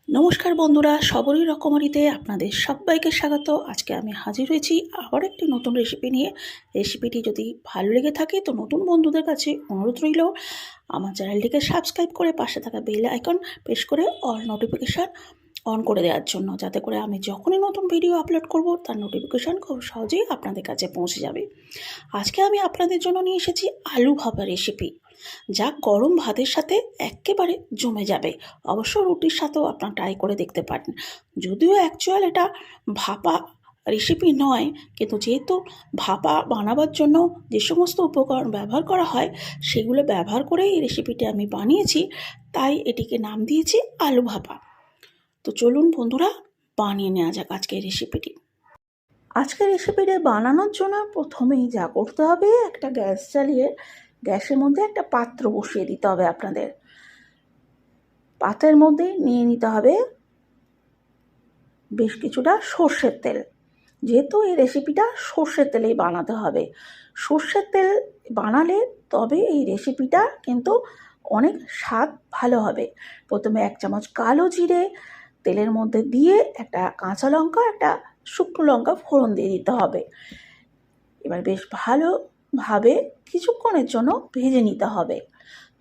নমস্কার বন্ধুরা, সবরই রকমারিতে আপনাদের সবাইকে স্বাগত। আজকে আমি হাজির হয়েছি আবার একটি নতুন রেসিপি নিয়ে। রেসিপিটি যদি ভালো লেগে থাকে তো নতুন বন্ধুদের কাছে অনুরোধ রইল আমার চ্যানেলটিকে সাবস্ক্রাইব করে পাশে থাকা বেল আইকন প্রেস করে অল নোটিফিকেশান অন করে দেওয়ার জন্য, যাতে করে আমি যখনই নতুন ভিডিও আপলোড করব তার নোটিফিকেশান খুব সহজেই আপনাদের কাছে পৌঁছে যাবে। আজকে আমি আপনাদের জন্য নিয়ে এসেছি আলু ভাপা রেসিপি, যা গরম ভাতের সাথে একেবারে জমে যাবে। অবশ্য রুটির সাথেও আপনারা ট্রাই করে দেখতে পারেন। যদিও অ্যাকচুয়াল এটা ভাপা রেসিপি নয়, কিন্তু যেহেতু ভাপা বানাবার জন্য যে সমস্ত উপকরণ ব্যবহার করা হয় সেগুলো ব্যবহার করেই এই রেসিপিটি আমি বানিয়েছি, তাই এটিকে নাম দিয়েছি আলু ভাপা। তো চলুন বন্ধুরা, বানিয়ে নেওয়া যাক আজকের রেসিপিটি। আজকের রেসিপিটি বানানোর জন্য প্রথমেই যা করতে হবে, একটা গ্যাস জ্বালিয়ে গ্যাসের মধ্যে একটা পাত্র বসিয়ে দিতে হবে আপনাদের। পাত্রের মধ্যে নিয়ে নিতে হবে বেশ কিছুটা সর্ষের তেল। যেহেতু এই রেসিপিটা সর্ষের তেলেই বানাতে হবে, সর্ষের তেল বানালে তবে এই রেসিপিটা কিন্তু অনেক স্বাদ ভালো হবে। প্রথমে 1 চামচ কালো জিরে তেলের মধ্যে দিয়ে একটা কাঁচা লঙ্কা, একটা শুকনো লঙ্কা ফোড়ন দিয়ে দিতে হবে। এবার বেশ ভালোভাবে কিছুক্ষণের জন্য ভেজে নিতে হবে,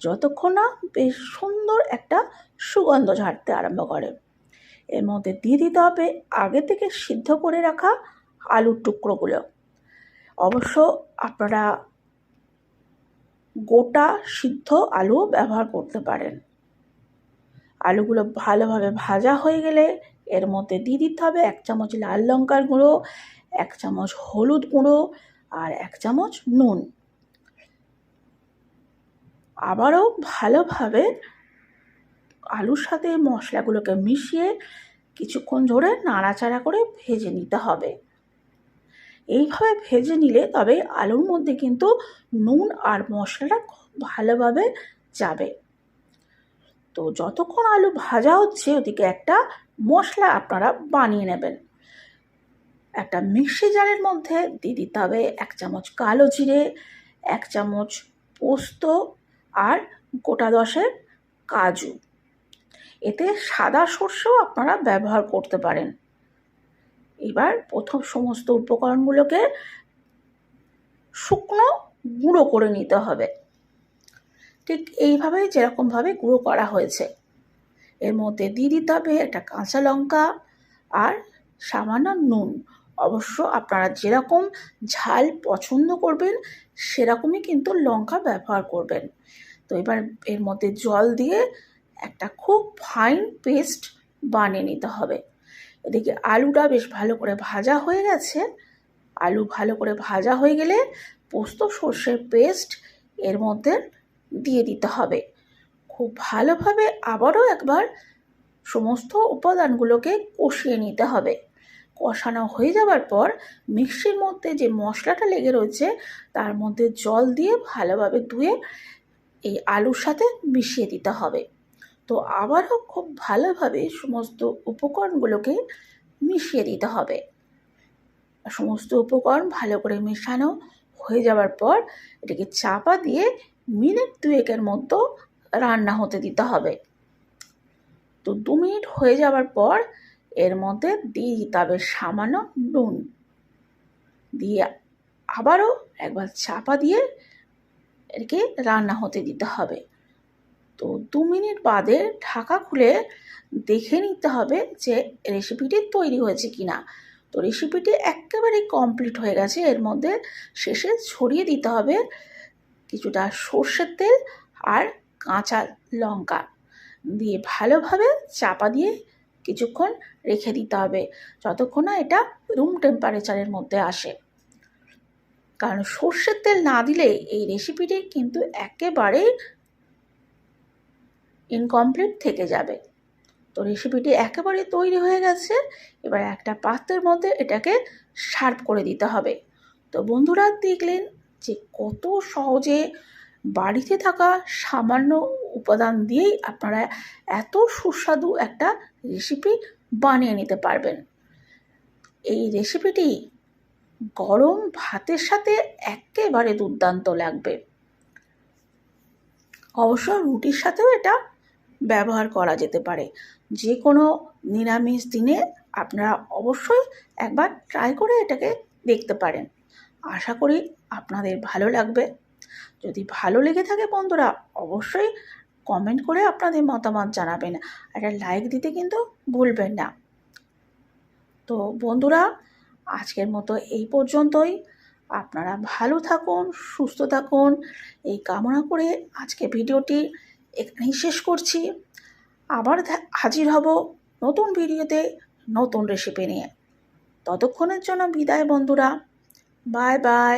যতক্ষণ না বেশ সুন্দর একটা সুগন্ধ ছাড়তে আরম্ভ করে। এর মধ্যে দিয়ে দিতে হবে আগে থেকে সিদ্ধ করে রাখা আলুর টুকরোগুলো। অবশ্য আপনারা গোটা সিদ্ধ আলু ব্যবহার করতে পারেন। আলুগুলো ভালোভাবে ভাজা হয়ে গেলে এর মধ্যে দিয়ে দিতে হবে 1 চামচ লাল লঙ্কার গুঁড়ো, 1 চামচ হলুদ গুঁড়ো আর 1 চামচ নুন। আবারও ভালোভাবে আলুর সাথে মশলাগুলোকে মিশিয়ে কিছুক্ষণ ধরে নাড়াচাড়া করে ভেজে নিতে হবে। এইভাবে ভেজে নিলে তবে আলুর মধ্যে কিন্তু নুন আর মশলাটা খুব ভালোভাবে যাবে। তো যতক্ষণ আলু ভাজা হচ্ছে ওদিকে একটা মশলা আপনারা বানিয়ে নেবেন। একটা মিক্সি জারের মধ্যে দিয়ে দিতে হবে 1 চামচ কালো জিরে, 1 চামচ পোস্ত আর গোটা 10 কাজু। এতে সাদা সর্ষেও আপনারা ব্যবহার করতে পারেন। এবার প্রথম সমস্ত উপকরণগুলোকে শুকনো গুঁড়ো করে নিতে হবে, ঠিক এইভাবে যেরকমভাবে গুঁড়ো করা হয়েছে। এর মধ্যে দিয়ে দিতে হবে একটা কাঁচা লঙ্কা আর সামান্য নুন। অবশ্য আপনারা যেরকম ঝাল পছন্দ করবেন সেরকমই কিন্তু লঙ্কা ব্যবহার করবেন। তো এবার এর মধ্যে জল দিয়ে একটা খুব ফাইন পেস্ট বানিয়ে নিতে হবে। এদিকে আলুটা বেশ ভালো করে ভাজা হয়ে গেছে। আলু ভালো করে ভাজা হয়ে গেলে পোস্ত সর্ষের পেস্ট এর মধ্যে দিয়ে দিতে হবে। খুব ভালোভাবে আবারও একবার সমস্ত উপাদানগুলোকে কষিয়ে নিতে হবে। কষানো হয়ে যাওয়ার পর মিক্সির মধ্যে যে মশলাটা লেগে রয়েছে তার মধ্যে জল দিয়ে ভালোভাবে ধুয়ে এই আলুর সাথে মিশিয়ে দিতে হবে। তো আবারও খুব ভালোভাবে সমস্ত উপকরণগুলোকে মিশিয়ে দিতে হবে। সমস্ত উপকরণ ভালো করে মেশানো হয়ে যাওয়ার পর এটাকে চাপা দিয়ে মিনিট 2 মতো রান্না হতে দিতে হবে। তো 2 মিনিট হয়ে যাওয়ার পর এর মধ্যে দিয়ে দিতে হবে সামান্য নুন, দিয়ে আবারও একবার চাপা দিয়ে এটাকে রান্না হতে দিতে হবে। তো 2 মিনিট বাদে ঢাকা খুলে দেখে নিতে হবে যে রেসিপিটি তৈরি হয়েছে কিনা। তো রেসিপিটি একেবারেই কমপ্লিট হয়ে গেছে। এর মধ্যে শেষে ছড়িয়ে দিতে হবে কিছুটা সর্ষের তেল আর কাঁচা লঙ্কা দিয়ে ভালোভাবে চাপা দিয়ে কিছুক্ষণ রেখে দিতে হবে, যতক্ষণ না এটা রুম টেম্পারেচারের মধ্যে আসে। কারণ সর্ষের তেল না দিলে এই রেসিপিটি কিন্তু একেবারেই ইনকমপ্লিট থেকে যাবে। তো রেসিপিটি একেবারে তৈরি হয়ে গেছে। এবার একটা পাত্রের মধ্যে এটাকে সার্ভ করে দিতে হবে। তো বন্ধুরা, দেখলেন যে কত সহজে বাড়িতে থাকা সামান্য উপাদান দিয়েই আপনারা এত সুস্বাদু একটা রেসিপি বানিয়ে নিতে পারবেন। এই রেসিপিটি গরম ভাতের সাথে একেবারে দুর্দান্ত লাগবে। অবশ্য রুটির সাথেও এটা ব্যবহার করা যেতে পারে। যে কোনো নিরামিষ দিনে আপনারা অবশ্যই একবার ট্রাই করে এটাকে দেখতে পারেন। আশা করি আপনাদের ভালো লাগবে। যদি ভালো লেগে থাকে বন্ধুরা, অবশ্যই কমেন্ট করে আপনাদের মতামত জানাবেন। একটা লাইক দিতে কিন্তু ভুলবেন না। তো বন্ধুরা, আজকের মতো এই পর্যন্তই। আপনারা ভালো থাকুন, সুস্থ থাকুন, এই কামনা করে আজকে ভিডিওটি এখানেই শেষ করছি। আবার হাজির হব নতুন ভিডিওতে, নতুন রেসিপি নিয়ে। ততক্ষণের জন্য বিদায় বন্ধুরা। Bye bye.